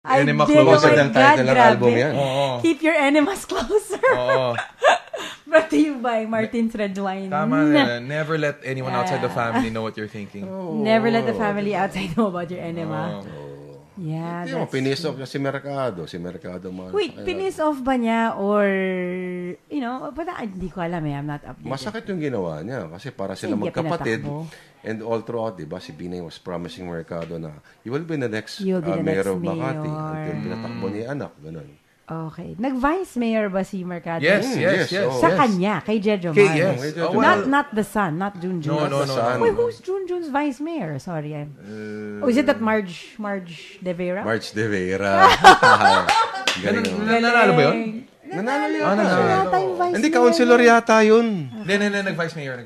Enema Closer. Closer. Ang title ng album yan. Keep your enemas closer. Oo. Brought to you by Martin's Red Wine. Tama na. Never let anyone outside the family know what you're thinking. Never let the family outside know about your enema. Yeah, Hindi mo, pinis off niya si Mercado. Si Mercado man. Wait, pinis off ba niya or, you know, hindi ko alam I'm not updated. Masakit yung ginawa niya kasi para sila Hindi magkapatid. pinatakbo. And all throughout, diba, si Binay was promising Mercado na you will be the next You'll be the mayor next of Makati. mayor. Until pinatakbo niya anak. Ganun. Okay. Nag-vice mayor ba si Mercado? Yes. Sa kanya, kay Jedro Okay, Mar. yes. Oh, well, Not the son, not Junjun. No. Wait, who's Junjun's vice mayor? Sorry. Is it that Marge De Vera? March De Vera. Galing. Nanalo ba yun? Nanalo yun. Nanalo yata yung vice Hindi, mayor. councilor yata yun. Hindi, nag-vice mayor.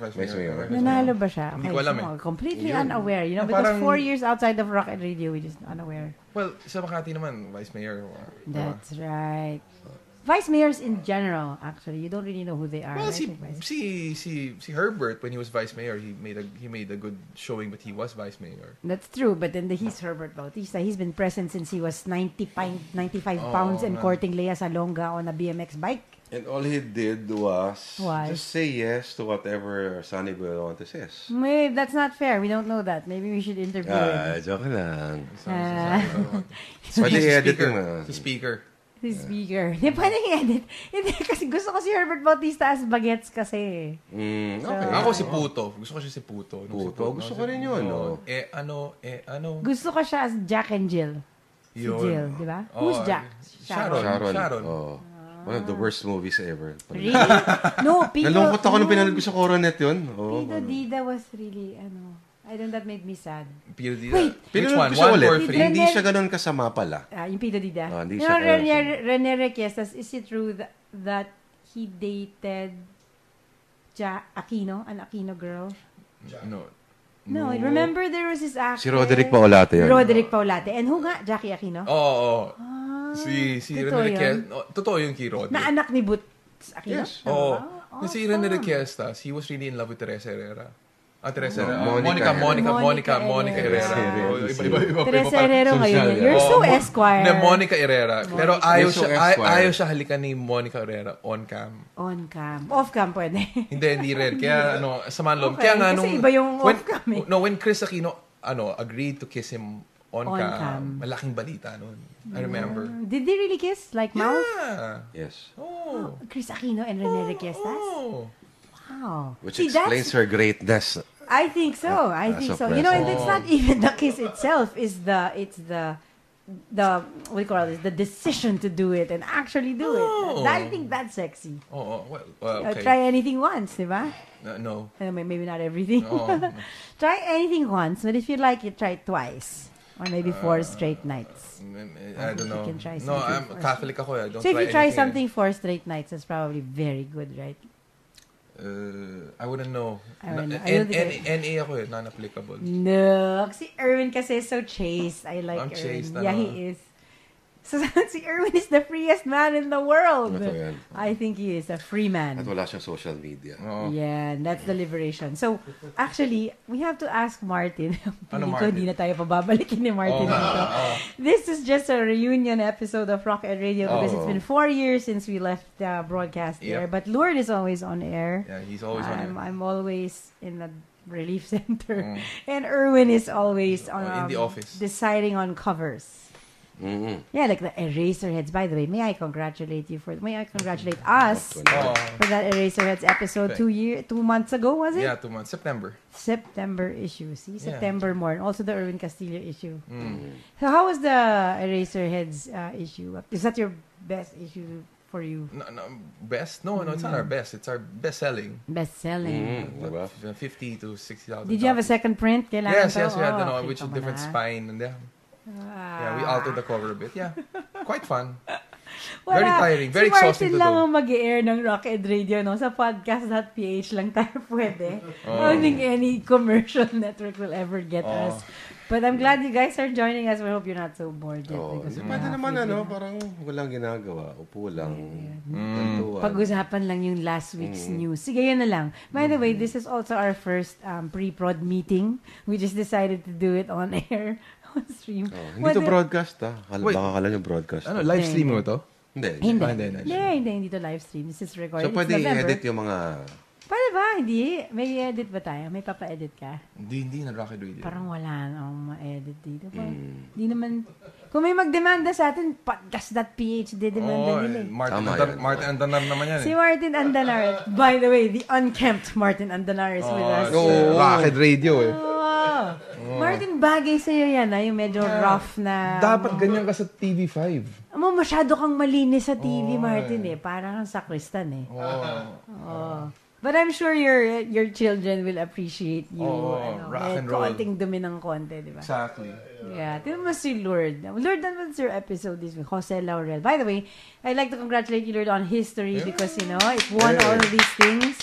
Nanalo ba siya? Hindi ko alam Completely unaware. You know, because 4 years outside of Rock and Radio, we just unaware. Well, sa Makati naman, vice mayor. That's right. Vice mayors in general, actually, you don't really know who they are. Well, right? si Herbert, when he was vice mayor, he made a good showing, but he was vice mayor. That's true, but then he's Herbert Bautista. He's been present since he was 95 pounds and courting Lea Salonga on a BMX bike. And all he did was Why? just say yes to whatever Sonny Belonte says. Maybe that's not fair. We don't know that. Maybe we should interview him. Joke lang. Pwede i-edit Si speaker. Si speaker. Hindi pwede i-edit. Hindi, kasi gusto ko si Herbert Bautista as bagets kasi. Okay. Ako si Puto. Gusto ko siya si Puto. Puto. Gusto ko rin yun. No? Ano. Gusto ko siya as Jack and Jill. Si Jill, di ba? Who's Jack? Sharon. Oh. One of the worst movies ever. Really? No, Pido. Nalungkot ako nung pinanood ko sa Coronet yun. Pido Dida was really, I don't that made me sad. Pido Dida. Wait. Which one? Pinanood ko siya 1 ulit. or 3? Hindi siya ganun kasama pala. Yung Pido Dida. Hindi You siya know, Rene Requiestas, is it true that he dated Aquino, an Aquino girl? No, remember there was this actor. Si Roderick Paulate yun. Roderick Paulate. And who nga? Jackie Aquino? Oo. Si totoo Rene yun? Requiestas. Totoo yung kay Roderick. Na anak ni Boots Aquino? Yes. Oo. Kasi Rene Requiestas, he was really in love with Teresa Herrera. Teresa Herrera. Monica Herrera. Iba. Teresa Herrero ngayon. You're so Esquire. Monica Herrera. Pero ayaw Esquire. siya halikan ni Monica Herrera on cam. On cam. Off cam pwede. Hindi rin. Kaya sama ng loob. Okay, Kaya nga kasi iba yung off cam eh. when Chris Aquino agreed to kiss him on cam, malaking balita noon. I remember. Did they really kiss? Like mouth? Yeah. Yes. Oh. Chris Aquino and Rene Requiestas? Oh. Wow. Which explains her greatness. I think so. You know, and it's not even the kiss itself. It's the what do you call it? The decision to do it and actually do it. I think that's sexy. Well, okay. Try anything once, diba? No. Maybe not everything. No. Try anything once, but if you like it, try it twice. Or maybe 4 straight nights. I don't know. You can try No, something I'm Catholic ako. I don't so if try you try anything. something 4 straight nights, that's probably very good, right? I wouldn't know. NA ako non-applicable. No. Si Erwin kasi is so chaste. I like I'm Erwin. chaste, Yeah, he is. So, si Erwin is the freest man in the world. Ito yan. I think he is a free man. At wala siyang social media. Yeah, that's the liberation. So, actually, we have to ask Martin. Martin? Hindi na tayo pababalikin ni Martin dito. This is just a reunion episode of Rock and Radio because it's been 4 years since we left broadcast air. But Lourdes is always on air. Yeah, he's always on air. I'm always in the relief center. And Erwin is always on in the office. deciding on covers. Mm-hmm. Yeah, like the Eraserheads. By the way, may I congratulate us for that Eraserheads episode 2 months ago, was it? Yeah, 2 months. September issue. See, September more. And also the Erwin Castillo issue. Mm. So how was the Eraserheads issue? Is that your best issue for you? No, best? No, it's not our best. It's our best-selling. Best-selling. 50 to 60,000. Did you have a second print? Yes, we had which a different spine. And yeah, we altered the cover a bit. Yeah, quite fun. Very tiring. Very exhausting to do. Si Martin lang ang mag-air ng Rock and Radio, no? Sa podcast.ph lang tayo pwede. I don't think any commercial network will ever get us. But I'm glad you guys are joining us. We hope you're not so bored yet. Pwede naman parang walang ginagawa. Upo lang. Pag-usapan lang yung last week's news. Sige, yan na lang. By the way, this is also our first pre-prod meeting. We just decided to do it on air stream. Hindi to broadcast, Baka kala nyo broadcast. Ano, live stream mo to? Hindi to live stream. This is recorded. So, pwede i-edit yung mga... Pwede ba? Hindi. May edit ba tayo? May papa-edit ka? Hindi na Rocket Radio. Parang wala na akong ma-edit dito. Hindi naman... Kung may magdemanda sa atin, podcast.ph, demanda nila eh. Martin Andanar naman yan Si Martin Andanar. By the way, the unkempt Martin Andanar is with us. Rocket Radio eh. Martin, bagay sa'yo yan, yung medyo rough na... Dapat ganyan ka sa TV5. Masyado kang malinis sa TV, Martin eh. Parang kang sakristan eh. But I'm sure your children will appreciate you. Rock and roll. Konting dumi ng konti, di ba? Exactly. Yeah. Tignan mo si Lord. Lord, that was your episode this week. Jose Laurel. By the way, I'd like to congratulate you, Lord, on history because, it won all of these things.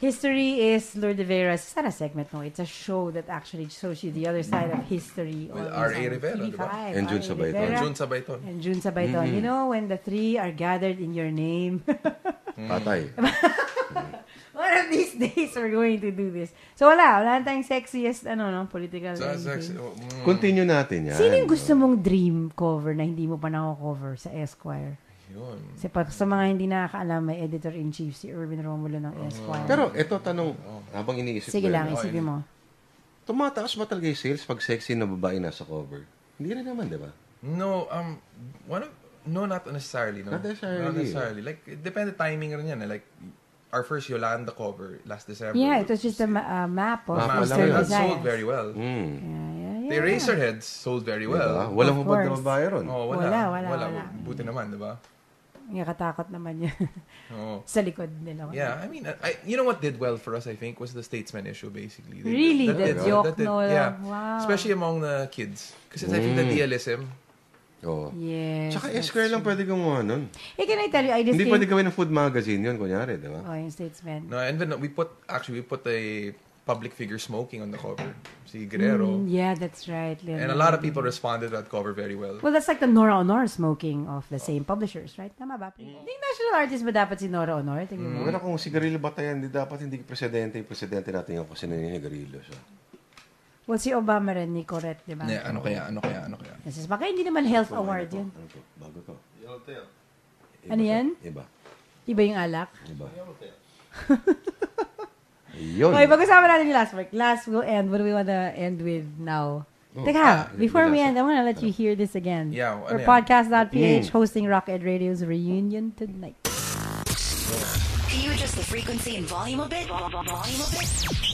History is Lord de Vera's, it's not a segment, no. It's a show that actually shows you the other side of history. With R.A. Rivera, diba? And June Sabayton. And June Sabayton. You know, when the three are gathered in your name. Patay. One of these days, we're going to do this. So, wala tayong sexiest, political. Continue natin yan. Sino yung gusto mong dream cover na hindi mo pa nako-cover sa Esquire? Yun. Kasi sa mga hindi nakakaalam, may editor-in-chief si Erwin Romulo ng Esquire. Pero ito tanong, habang iniisip Sige lang, isipin mo. Tumataas ba talaga yung sales pag sexy na babae nasa cover? Hindi rin naman, di ba? No, not necessarily. No. Not necessarily. Like, it depende timing rin yan. Like, our first Yolanda cover last December. Yeah, it was just a map of poster designs. Sold very well. The Eraserheads sold very well. Diba? Walang hubad na babae ron. Wala. Buti naman, di ba? Katakot naman yun. Sa likod nila. Yeah, I mean, you know what did well for us, I think, was the Statesman issue, basically. Really? The joke, no? Yeah. Wow. Especially among the kids. Kasi I think the DLSM. Yes. Tsaka Esquire lang pwede gumawa nun. Can I tell you, Hindi pwede gawin ng food magazine yun, kunyari, di ba? Yung Statesman. No, and then we put a public figure smoking on the cover. Si Guerrero. Yeah, that's right. And a lot of people responded to that cover very well. Well, that's like the Nora Honor smoking of the same publishers, right? Tama ba? Hindi national artist ba dapat si Nora Honor? Wala kung si Garillo Batayan, dapat hindi presidente natin yung kasi ni Garillo siya. Well, si Obama rin, ni Corette, di ba? Yeah, ano kaya? Yes, baka hindi naman health award yun. Bago to. Ano yan? Iba yung alak? Iba. Yun. Okay, pag-usapan natin yung last work. Last will end. What do we want to end with now? Teka, before we end, I want to let you hear this again. Yeah. For podcast.ph hosting Rocket Radio's reunion tonight. Can you adjust the frequency and volume a bit?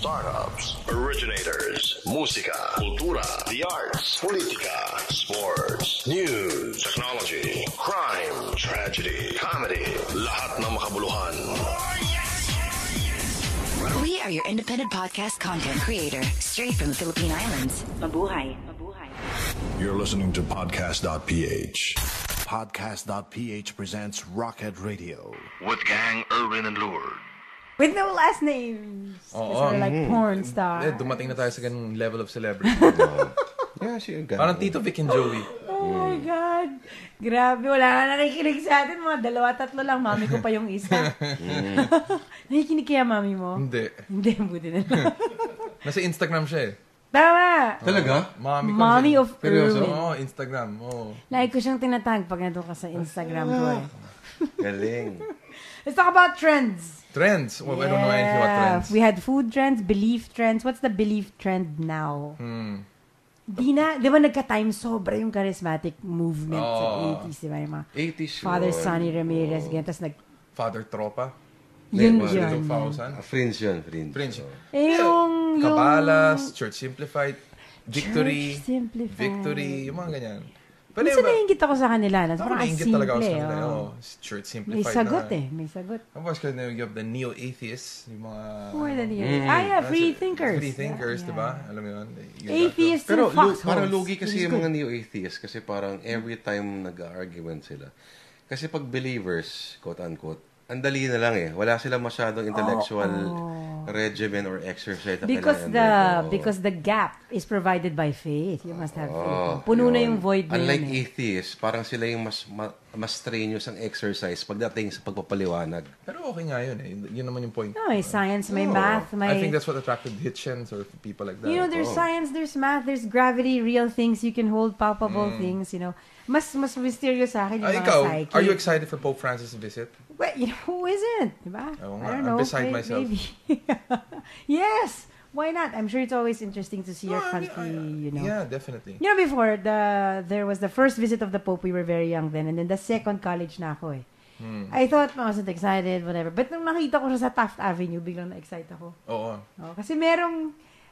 Startups, originators, musika, kultura, the arts, politika, sports, news, technology, crime, tragedy, comedy, lahat ng makabuluhan. We are your independent podcast content creator, straight from the Philippine Islands. Mabuhay. You're listening to podcast.ph. Podcast.ph presents Rocket Radio with Gang Erwin and Lourdes. With no last names. We're like porn stars. Dumating na tayo sa ganung level of celebrity. Parang Tito Vic and Joey. Oh my God. Grabe, wala na nakikinig sa atin. Mga 2-3 lang. Mami ko pa yung isa. Nakikinig kaya mami mo? Hindi, buti na lang. Nasa Instagram siya eh. Tama! Talaga? Mommy of Erwin. Instagram. Like ko siyang tinatag pag nandun ka sa Instagram ko eh. Galing. Let's talk about trends. Trends? Well, I don't know anything about trends. We had food trends, belief trends. What's the belief trend now? Di ba nagka-time sobra yung charismatic movement sa 80s, di ba? Yung mga 80s Father Sonny Ramirez, ganyan. Tapos Father Tropa. Yun. Fringe yun. Yung Cabalas, Church Simplified, Victory, Church Simplified. Victory, yung mga ganyan. Minsan naiingit ako sa kanila. Parang naiingit talaga ako sa kanila. Church Simplified. May sagot may sagot. Tapos kasi you have the neo-atheists, yung mga... More than free thinkers. Free thinkers, diba? Alam mo yun? Atheists pero and foxholes. parang lugi kasi yung mga neo-atheists kasi parang every time nag-argument sila. Kasi pag believers, quote-unquote, ang dali na lang eh. Wala silang masyadong intellectual regimen or exercise na because the gap is provided by faith. You must have faith. Puno na yung void na Unlike yun. atheists, parang sila yung mas mas strenuous ang exercise pagdating sa pagpapaliwanag. Pero okay nga yun eh. Yun naman yung point. No, may science, may math, may... I think that's what attracted Hitchens or people like that. You know, there's science, there's math, there's gravity, real things, you can hold palpable things, you know. Mas mysterious sa akin yung mga psyche. Are you excited for Pope Francis' visit? Well, you know, who isn't? Diba? I don't know. I'm beside myself. Maybe. Yes! Why not? I'm sure it's always interesting to see your country, you know. Yeah, definitely. You know, before, there was the first visit of the Pope, we were very young then, and then the second college na ako eh. I thought I wasn't excited, whatever. But nung nakita ko siya sa Taft Avenue, biglang na-excite ako. Oo. Kasi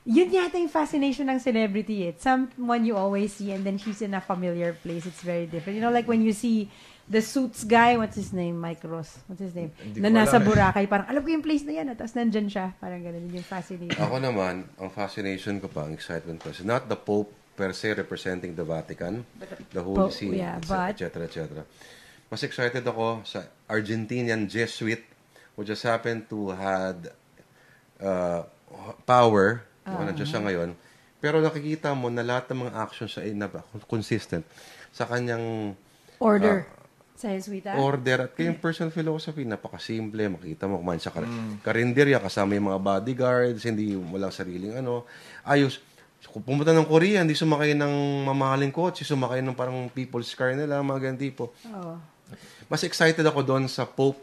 yun yata yung fascination ng celebrity eh. Someone you always see and then she's in a familiar place. It's very different. You know, like when you see the Suits guy, what's his name? Mike Ross. What's his name? Na nasa Boracay. Parang, alam ko yung place na yan. Tapos nandyan siya. Parang ganun yung fascination. Ako naman, ang fascination ko pa, ang excitement ko, is not the Pope per se representing the Vatican, the Holy See, etc., etc. Mas excited ako sa Argentinian Jesuit who just happened to had power. Nandiyan siya ngayon. Pero nakikita mo na lahat ng mga actions siya ay consistent sa kanyang order. Sa Jesuita? Order. At kayong personal philosophy, napakasimple. Makita mo, kumain sa karinderya, kasama yung mga bodyguards, hindi walang sariling ayos. Kung pumunta ng Korea, hindi sumakay ng mamahaling kotse, sumakay ng parang people's car nila, mga ganun tipo. Mas excited ako doon sa Pope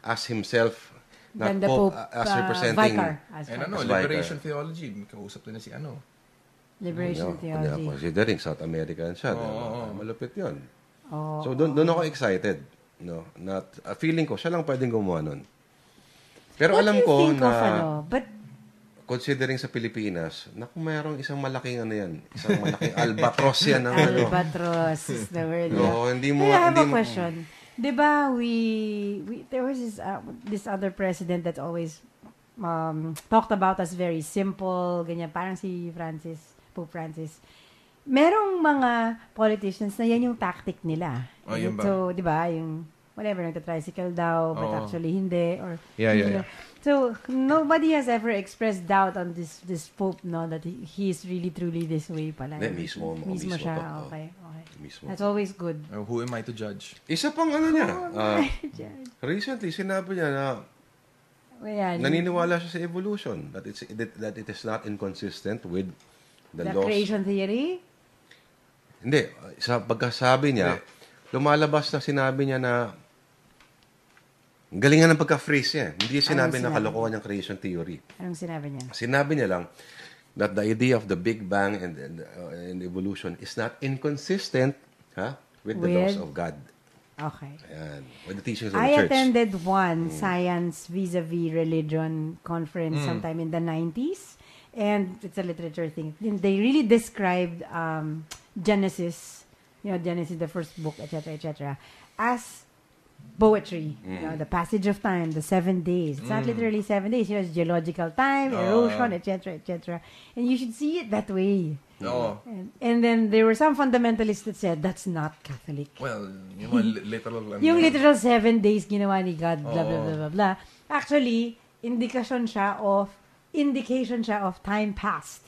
as himself, not Pope as representing Vicar. Liberation theology. Kausap na si Liberation theology. Considering South American siya. Malupit yun. So, doon ako excited. No? Feeling ko, siya lang pwedeng gumawa nun. Pero alam ko na, considering sa Pilipinas, mayroong isang malaking isang malaking albatros yan. Albatros is the word. I have a question. Diba, there was this other president that always talked about as very simple, ganyan, parang si Pope Francis. Merong mga politicians na yan yung tactic nila. So, di ba, yung whatever, nagta-tricycle daw, but actually hindi. Or, yeah. So, nobody has ever expressed doubt on this Pope, no, that he is really, truly this way pala. Mismo siya. Okay. That's always good. Who am I to judge? Isa pang niya. Recently, sinabi niya na naniniwala siya sa evolution, that it is not inconsistent with the laws. Creation theory? Hindi. Sa pagkasabi niya, lumalabas na sinabi niya na galingan ng pagka-phrase niya. Hindi sinabi na kalokohan yung creation theory. Anong sinabi niya? Sinabi niya lang that the idea of the Big Bang and evolution is not inconsistent with the laws of God. Okay. Ayan. With the teachings of the I church. attended one science vis-a-vis religion conference sometime in the 90s. And it's a literature thing. They really described Genesis, Genesis, the first book, etc., as poetry. The passage of time, the 7 days. It's not literally 7 days. It's geological time, erosion, etc., And you should see it that way. And then there were some fundamentalists that said that's not Catholic. Well, yung literal. Yung literal 7 days ginawa ni God, blah, blah, blah, blah, blah. Actually, indication siya of time past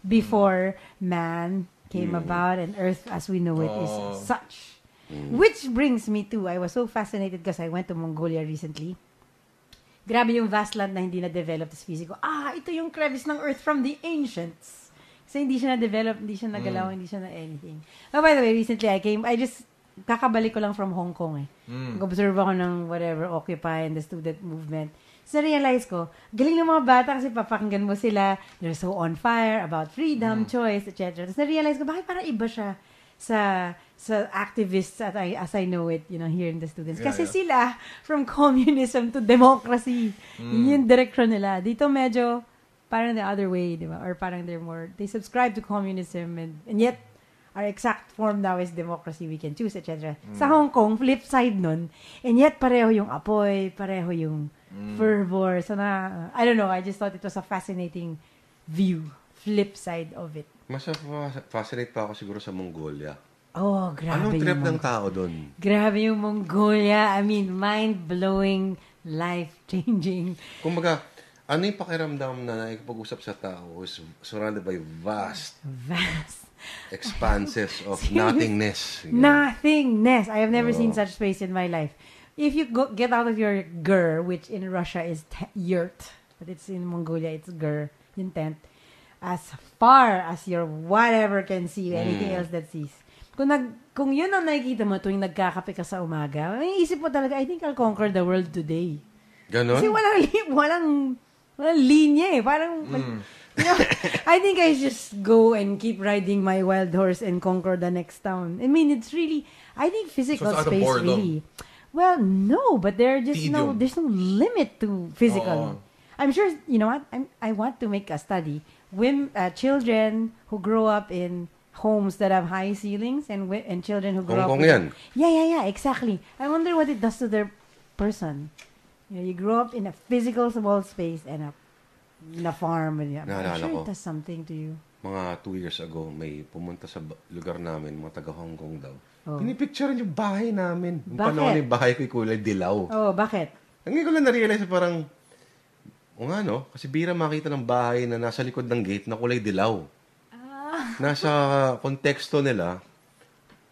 before man came about and earth as we know it is such. Which brings me to, I was so fascinated because I went to Mongolia recently. Grabe yung vast land na hindi na-develop. Tapos physical, ito yung crevice ng earth from the ancients. Kasi hindi siya na-develop, hindi siya nagalaw, hindi siya na-anything. Oh, by the way, recently kakabalik ko lang from Hong Kong Nag-observe ako ng whatever, Occupy and the student movement. So, na-realize ko, galing ng mga bata kasi papakinggan mo sila, they're so on fire about freedom, choice, etc. Tapos na-realize ko, bakit parang iba siya sa activists as I know it, here in the students. Kasi sila, from communism to democracy, yun yung direction nila. Dito medyo, parang the other way, di ba? Or parang they subscribe to communism and yet, our exact form now is democracy, we can choose, etc. Sa Hong Kong, flip side nun, and yet pareho yung apoy, pareho yung fervor. So I don't know, I just thought it was a fascinating view, flip side of it. Mas fascinate pa ako siguro sa Mongolia. Oh, grabe. Anong trip ng tao doon? Grabe yung Mongolia. I mean, mind-blowing, life-changing. Kumbaga, ano yung pakiramdam na nakikipag-usap sa tao who's surrounded by vast expanses of nothingness. Nothingness. I have never seen such space in my life. If you get out of your ger, which in Russia is yurt, but it's in Mongolia, it's ger, yung tent, as far as your whatever can see, anything else that sees. Kung yun ang nakikita mo tuwing nagkakape ka sa umaga, may isip mo talaga, I think I'll conquer the world today. Ganon? Kasi walang linya eh. Parang, I think I just go and keep riding my wild horse and conquer the next town. I mean, it's really, I think physical space really. Well, no, but there's no limit to physical. I'm sure, you know what? I want to make a study. Children who grow up in homes that have high ceilings and children who grow up in... Yeah, exactly. I wonder what it does to their person. You grow up in a physical small space and in a farm. And I'm sure it does something to you. Mga 2 years ago, may pumunta sa lugar namin, mga taga-Hong Kong daw. Pinipicturean yung bahay namin. Yung panahon yung bahay ko'y kulay dilaw. Bakit? Ang ko lang na-realize parang, kasi bira makita ng bahay na nasa likod ng gate na kulay dilaw. Nasa konteksto nila,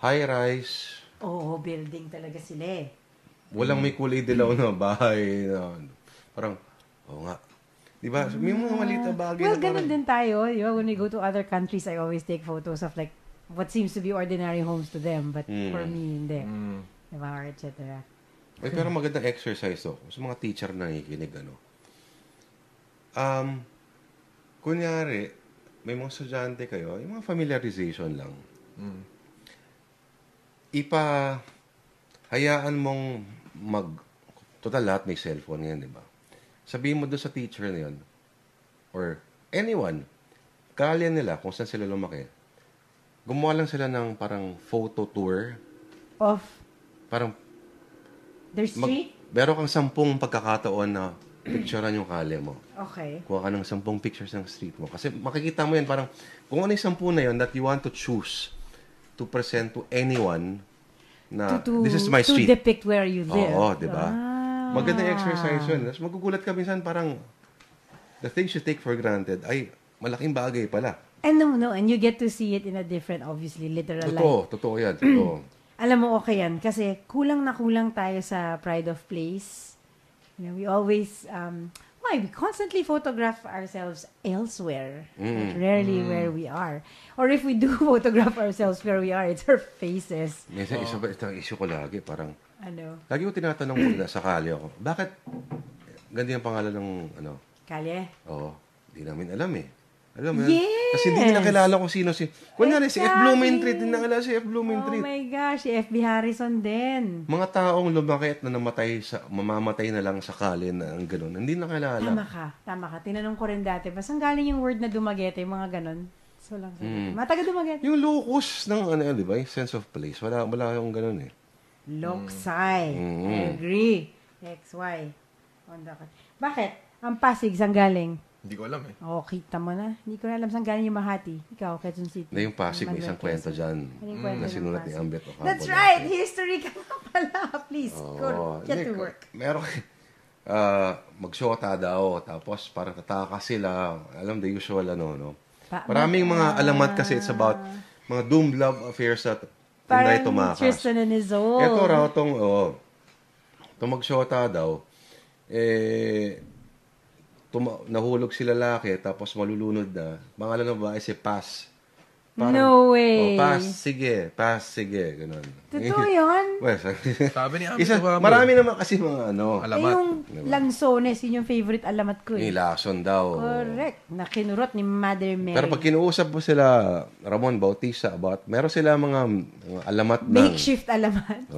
high-rise. Building talaga sila eh. Walang may kulay dilaw na bahay. Parang, diba? May mga maliit na bagay. Well, ganun din tayo. When we go to other countries, I always take photos of like what seems to be ordinary homes to them. But for me, hindi. Diba? Or et cetera. Pero magandang exercise to. Sa mga teacher na nakikinig, kunyari, may mga estudyante kayo, yung mga familiarization lang. Hayaan mong total lahat may cellphone yan, di ba? Sabihin mo doon sa teacher na yun, or anyone, kalyan nila kung saan sila lumaki. Gumawa lang sila ng parang photo tour. Of? Parang, their street? Meron kang 10 pagkakataon na picturean yung kalye mo. Okay. Kuha ka ng 10 pictures ng street mo. Kasi makikita mo yan, parang, kung ano yung 10 na yun that you want to choose to present to anyone na this is my street. To depict where you live. Oo, di ba? Magandang exercise yun. Tapos magugulat ka minsan parang the things you take for granted ay malaking bagay pala. And no. And you get to see it in a different, obviously, literal life. Totoo yan. Totoo. Alam mo, okay yan. Kasi kulang tayo sa pride of place. We always, we constantly photograph ourselves elsewhere. But rarely where we are. Or if we do photograph ourselves where we are, it's our faces. Minsan, isang issue ko lagi, parang, lagi ko tinatanong ko sa kalye ako, bakit ganyan ang pangalan ng, Kalye? Oo. Hindi namin alam eh. Alam mo yan? Kasi hindi nakilala kung sino si... Kunyari, si F. Blumentritt. Hindi nakilala si F. Blumentritt. Oh my gosh, si F.B. Harrison din. Mga taong lumaki at na mamamatay na lang sa kalye na ang gano'n. Hindi nakilala. Tama ka. Tinanong ko rin dati, basang galing yung word na dumagete, yung mga gano'n. So lang sabi. Mataga dumagete. Yung locus ng, di ba? Sense of place. Wala yung gano'n eh. Loksay. I agree. XY. Bakit? Ang Pasig, saan galing? Hindi ko alam eh. Kita mo na. Hindi ko na alam saan galing yung Mahati. Ikaw, Quezon City. Na yung Pasig, may isang kwento dyan. Na sinulat ni Ambet Ocampo. That's right! History ka na pala. Please, get to work. Meron, mag-shota daw. Tapos parang tataka sila. Alam, the usual no? Maraming mga alamat kasi it's about mga doomed love affairs at tinday tumakas. Parang Tristan and Isolde. Ito raw itong mag-shota daw. Nahulog si lalaki, tapos malulunod na. Pangalan ng babae si Pass. Parang, no way. Pass, sige. Ganun. Totoo yun? Well, sabi ni Ambet, marami naman kasi mga alamat. Yung Lanzones, yun yung favorite alamat ko eh. Lason daw. Correct. Nakinurot ni Mother Mary. Pero pag kinuusap mo sila, Ramon Bautista, meron sila mga alamat ng... Makeshift alamat.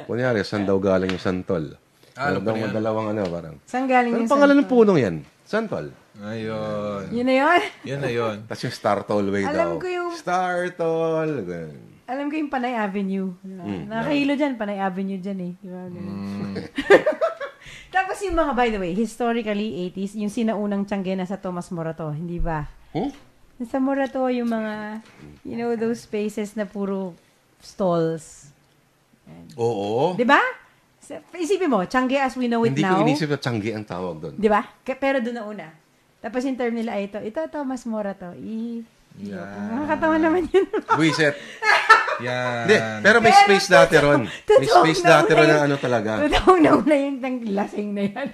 Kunyari, saan daw galing yung santol? Dalawang parang. Saan galing yung pangalan ng punong yan? Santol. Ayun. Yun na yun? Yun na yun. Tapos yung Startol way daw. Alam ko yung... Startol. Alam ko yung Panay Avenue. Nakahilo dyan, Panay Avenue dyan eh. Tapos yung mga, by the way, historically, 80s, yung sinaunang tsanggena sa Tomas Morato, hindi ba? Sa Morato, yung mga, those spaces na puro stalls. Oo. Diba? Isipin mo, Changi as we know it now. Hindi ko inisip na Changi ang tawag doon. Di ba? Pero doon na una. Tapos yung term nila ay ito Thomas Morato. Nakakatawa naman yun. Buisit. Yan. Hindi, pero may space dati ron. May space dati ron na ano talaga. Totoong nauna yung lasing na yan.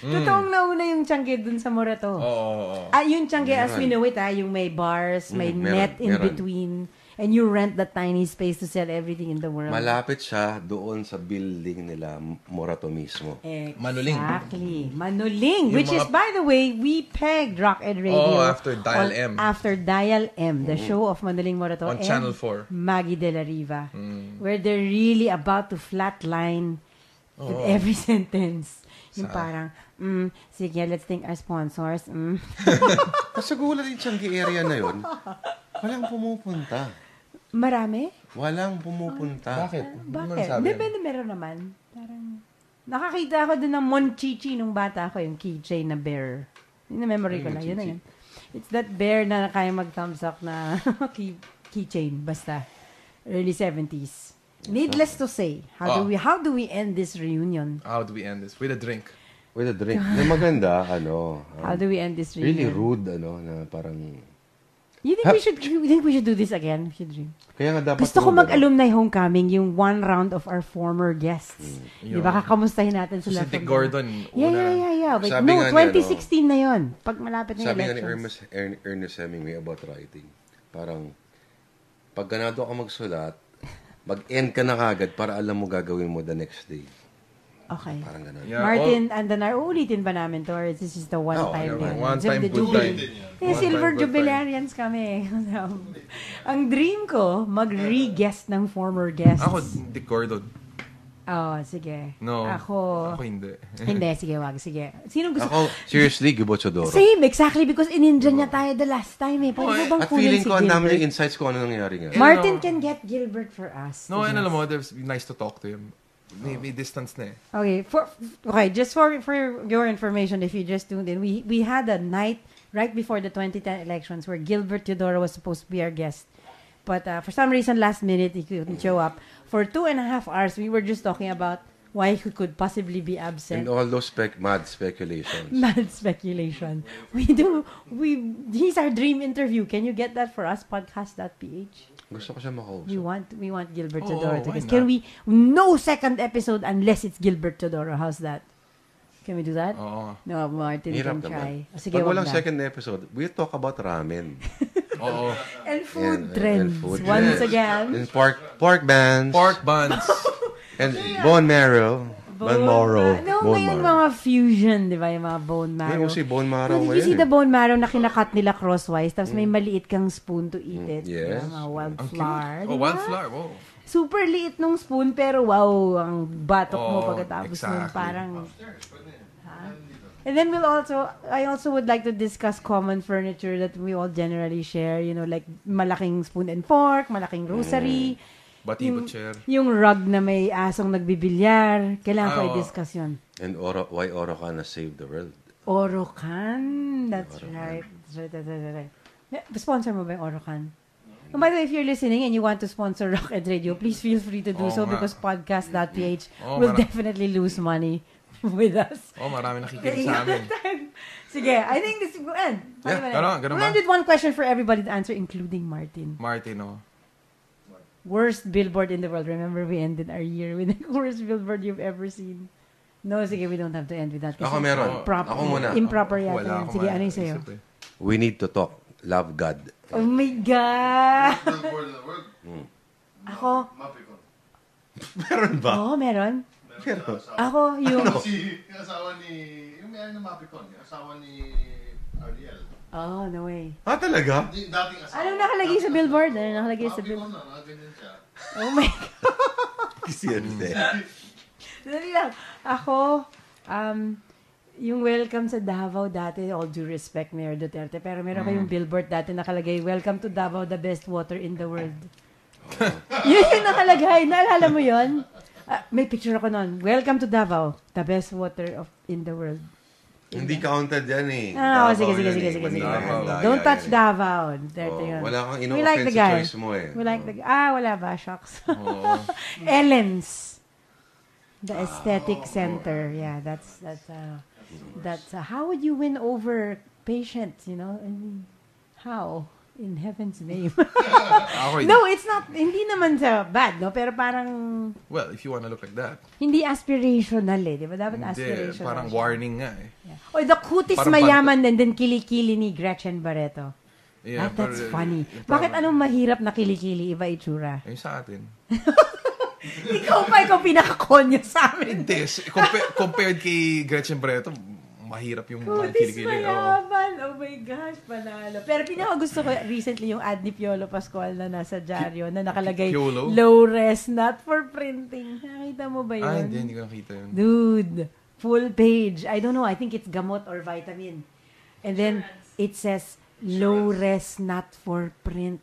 Totoong nauna yung Changi dun sa Morato. Oo. Yung Changi as we know it, yung may bars, may net in between. And you rent that tiny space to sell everything in the world. Malapit siya doon sa building nila, Morato mismo. Manuling. Exactly. Manuling. Which is, by the way, we pegged Rock Ed Radio. After Dial M. After Dial M, the show of Manuling Morato. On Channel 4. Maggie De La Riva. Where they're really about to flatline with every sentence. Yung parang, sige, let's thank our sponsors. Kasi gulat yung Changi area na yun. Walang pumupunta. Marami? Walang pumupunta. Bakit? Bakit? Depende, meron naman. Parang, nakakita ako din ng Monchichi nung bata ako, yung keychain na bear. Yun na memory ko lang. Yun na yun. It's that bear na kaya mag-thumbs up na keychain. Basta. Early 70s. Needless to say, how do we end this reunion? How do we end this? With a drink. With a drink. Yung maganda, how do we end this reunion? Really rude, na parang... You think we should do this again? We should drink. Kaya nga dapat gusto ko mag-alumni homecoming, yung one round of our former guests. Di ba, kakamustahin natin sila. Si Dick Gordon. Yeah. Wait, sabi no, 2016 na yun. Pag malapit na yung elections. Sabi nga ni Ernest Hemingway about writing. Parang, pag ganado ka magsulat, mag-end ka na kagad para alam mo gagawin mo the next day. Okay. Parang ganun. Yeah, Martin Andanar, ulitin ba namin to? Or this is the one-time thing? One-time, good time. Silver Jubilarians kami. Ang dream ko, mag-re-guest ng former guests. Ako, Dick Gordon. Sige. No. Ako hindi. Hindi, sige, wag. Sige. Sino gusto? Ako, seriously, Gibo Chodoro. Same, exactly, because in-Indian niya tayo the last time eh. Pwede mo bang At kunin feeling si ko, ang dami Gilbert? yung insights ko ano nangyari nga. Martin can get Gilbert for us. No, and alam mo, it's nice to talk to him. May distance na eh. Okay, just for your information, if you just tuned in, we had a night right before the 2010 elections where Gilbert Teodoro was supposed to be our guest. But for some reason, last minute, he couldn't show up. For 2.5 hours, we were just talking about why he could possibly be absent. And all those mad speculations. Mad speculation. He's our dream interview. Can you get that for us? Podcast.ph. Gusto ko siya makausap. We want Gilbert Teodoro. Can we, no second episode unless it's Gilbert Teodoro. How's that? Can we do that? Oo. No, Martin Hirap can try. naman. Sige, pag walang na. second episode, we talk about ramen. Oo. And food trends. And food Once trends. again. And pork buns. Pork buns. And bone marrow. Bone marrow. Ngayon mga fusion, di ba? Yung mga bone marrow. Ngayon si bone marrow Did you see the bone marrow na kinakat nila crosswise tapos may maliit kang spoon to eat it? Yes. Mga wildflower. Wildflower. Wow. Super liit nung spoon pero wow, ang batok mo pagkatapos nun parang... And then I also would like to discuss common furniture that we all generally share. You know, like malaking spoon and fork, malaking rosary. Batibo chair. Yung rug na may asong nagbibilyar. Kailangan ko i-discuss yun. And why Orocan saved the world? Orocan. That's right. Sponsor mo ba yung Orocan? And by the way, if you're listening and you want to sponsor Rock Ed Radio, please feel free to do so because podcast.ph will definitely lose money with us. Marami nakikinig sa amin. Sige, I think this will end. Ganun We'll end with one question for everybody to answer, including Martin. Worst billboard in the world. Remember, we ended our year with the worst billboard you've ever seen. No, sige, we don't have to end with that. Ako meron. Ako muna. Improper yata. Sige, ano yung sa'yo? We need to talk. Love God. Oh my God! Billboard in the world. Ako? Mapicon. Meron ba? Oo, meron. Ako, yung... Yung asawa ni... Yung may ng Mapicon. Yung asawa ni Ariel. Oh, no way. Talaga? Dating asawa. Anong nakalagay sa billboard? Anong nakalagay sa billboard? Mapicon na, nakaganyan siya. Oh my God. Siyente. Dali lang. Ako, yung welcome sa Davao dati, all due respect, Mayor Duterte, pero meron kayong billboard dati nakalagay, welcome to Davao, the best water in the world. Yun yung nakalagay. Naalala mo yun? May picture ako nun. Welcome to Davao, the best water in the world. Hindi counted yan eh. Sige. Don't touch Davao. Wala kang ino-offensive choice mo eh. We like the wala ba? Shucks. Ellen's. The aesthetic center. Yeah, that's how would you win over patients, you know? I mean, how? in heaven's name? Okay. No, it's not. Hindi naman sa bad, no? Pero parang... Well, if you wanna look like that. Hindi aspirational eh. Di ba? Dapat aspirational. Hindi, parang warning nga eh. Yeah. Oh, the cutis Parang mayaman and then kilikili ni Gretchen Barreto. Yeah, That's funny. Bakit anong mahirap na kilikili? Iba itsura. Ayun sa atin. Ikaw pinaka-konyo sa amin. Hindi. Compared kay Gretchen Barreto, mahirap yung Kutis kilikili. mayaman. Oh my gosh, panalo. Pero pinaka-gusto ko recently yung ad ni Piolo Pascual na nasa dyaryo na nakalagay Piolo? low res, not for printing. Nakita mo ba yun? Hindi ko nakita yun. Dude, full page. I don't know. I think it's gamot or vitamin. And then it says low res, not for print.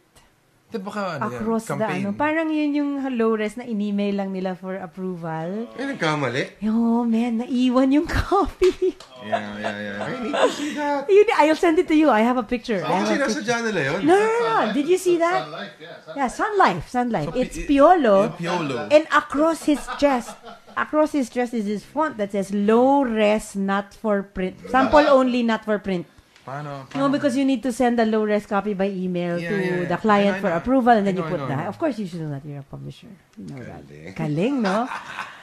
Baka, Across the parang yun yung low res na in-email lang nila for approval. Ay, nagkamali. Oh man, naiwan yung copy. Yeah. I need to see that. I'll send it to you. I have a picture. Kasi nasa dyan nila yun. No. Did you see that? Sun Life. Sun Life. So, it's Piolo. Piolo. And across his chest is this font that says low res, not for print. Sample only, not for print. Paano? No, because you need to send a low-res copy by email to the client for approval, and then you put that. Of course, you should know that you're a publisher. You know that. Kaling, no?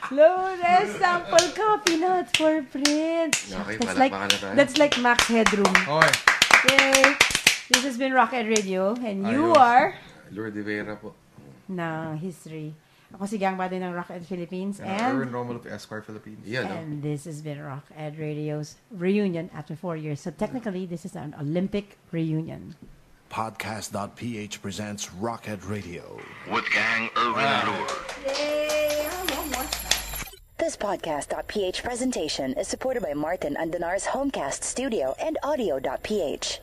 Low-res sample copy, not for print. Okay, that's like max headroom. Okay. Yay! This has been Rocket Radio, and you are... Lord Rivera po. Na history. Ako si Gang Bade ng Rock Ed Philippines. And Erwin Romulo of Esquire Philippines. Yeah, no? And this has been Rock Ed Radio's reunion after 4 years. So technically, this is an Olympic reunion. Podcast.ph presents Rock Ed Radio. With Gang, Erwin, and Lure. Yay! This Podcast.ph presentation is supported by Martin Andanar's Homecast Studio and Audio.ph.